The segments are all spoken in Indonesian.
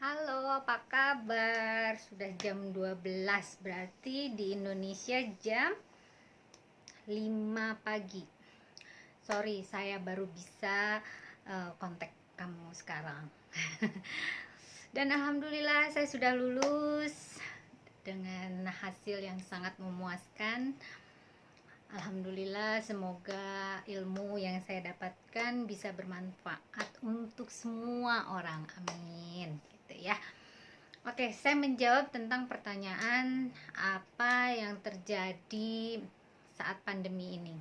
Halo, apa kabar? Sudah jam 12, berarti di Indonesia jam 5 pagi. Sorry, saya baru bisa kontak kamu sekarang. Dan alhamdulillah saya sudah lulus dengan hasil yang sangat memuaskan. Alhamdulillah, semoga ilmu yang saya dapatkan bisa bermanfaat untuk semua orang. Amin. Gitu ya. Oke, saya menjawab tentang pertanyaan apa yang terjadi saat pandemi ini.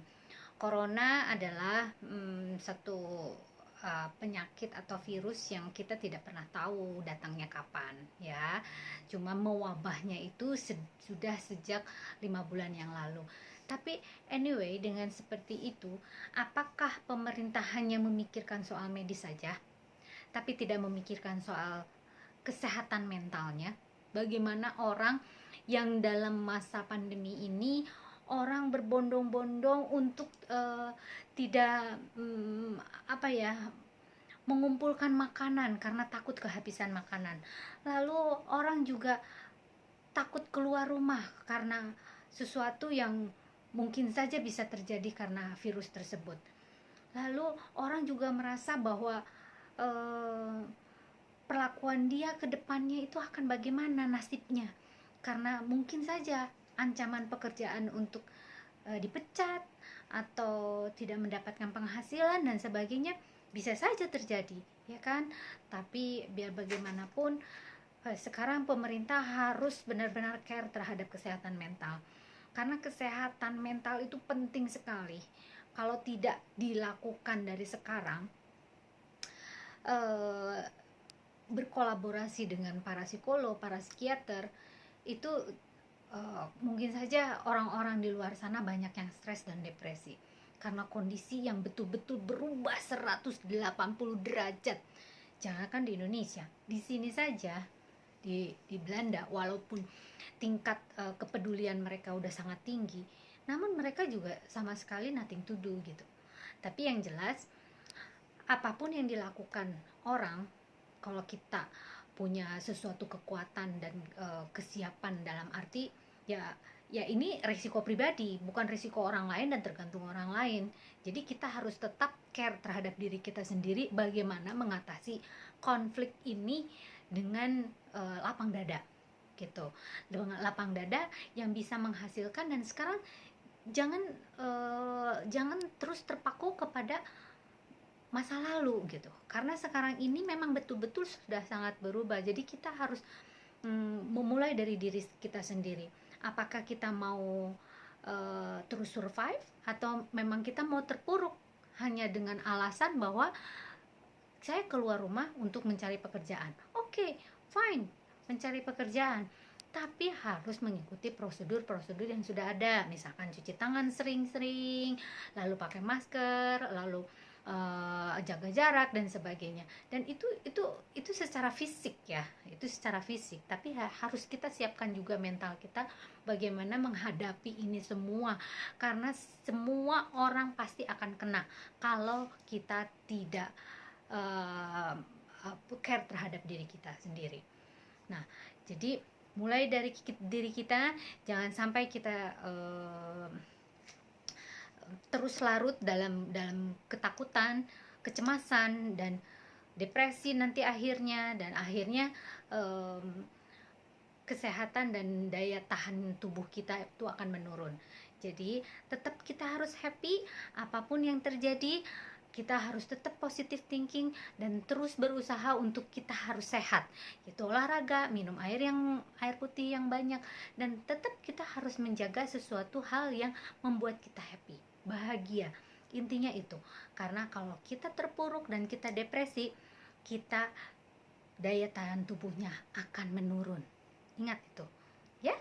Corona adalah satu penyakit atau virus yang kita tidak pernah tahu datangnya kapan, ya. Cuma mewabahnya itu sudah sejak 5 bulan yang lalu. Tapi anyway, dengan seperti itu, apakah pemerintah hanya memikirkan soal medis saja, tapi tidak memikirkan soal kesehatan mentalnya? Bagaimana orang yang dalam masa pandemi ini orang berbondong-bondong untuk tidak mengumpulkan makanan karena takut kehabisan makanan. Lalu orang juga takut keluar rumah karena sesuatu yang mungkin saja bisa terjadi karena virus tersebut. Lalu orang juga merasa bahwa perlakuan dia ke depannya itu akan bagaimana nasibnya, karena mungkin saja ancaman pekerjaan untuk dipecat atau tidak mendapatkan penghasilan dan sebagainya bisa saja terjadi, ya kan? Tapi biar bagaimanapun sekarang pemerintah harus benar-benar care terhadap kesehatan mental, karena kesehatan mental itu penting sekali. Kalau tidak dilakukan dari sekarang, berkolaborasi dengan para psikolog, para psikiater, itu mungkin saja orang-orang di luar sana banyak yang stres dan depresi karena kondisi yang betul-betul berubah 180 derajat. Jangankan di Indonesia, di sini saja di Belanda, walaupun tingkat kepedulian mereka udah sangat tinggi, namun mereka juga sama sekali nothing to do gitu. Tapi yang jelas, apapun yang dilakukan orang, kalau kita punya sesuatu kekuatan dan kesiapan, dalam arti ya ini risiko pribadi, bukan risiko orang lain dan tergantung orang lain. Jadi kita harus tetap care terhadap diri kita sendiri, bagaimana mengatasi konflik ini dengan lapang dada gitu, dengan lapang dada yang bisa menghasilkan. Dan sekarang jangan terus terpaku kepada masa lalu gitu, karena sekarang ini memang betul-betul sudah sangat berubah. Jadi kita harus memulai dari diri kita sendiri. Apakah kita mau terus survive, atau memang kita mau terpuruk hanya dengan alasan bahwa saya keluar rumah untuk mencari pekerjaan. Oke, fine, mencari pekerjaan, tapi harus mengikuti prosedur-prosedur yang sudah ada. Misalkan cuci tangan sering-sering, lalu pakai masker, lalu jaga jarak dan sebagainya. Dan itu secara fisik, ya, itu secara fisik. Tapi harus kita siapkan juga mental kita, bagaimana menghadapi ini semua, karena semua orang pasti akan kena kalau kita tidak care terhadap diri kita sendiri. Nah, jadi mulai dari diri kita, jangan sampai kita terus larut dalam ketakutan, kecemasan dan depresi nanti akhirnya, dan akhirnya kesehatan dan daya tahan tubuh kita itu akan menurun. Jadi tetap kita harus happy apapun yang terjadi. Kita harus tetap positive thinking dan terus berusaha untuk kita harus sehat. Itu olahraga, minum air putih yang banyak, dan tetap kita harus menjaga sesuatu hal yang membuat kita happy, bahagia. Intinya itu. Karena kalau kita terpuruk dan kita depresi, kita daya tahan tubuhnya akan menurun. Ingat itu, ya.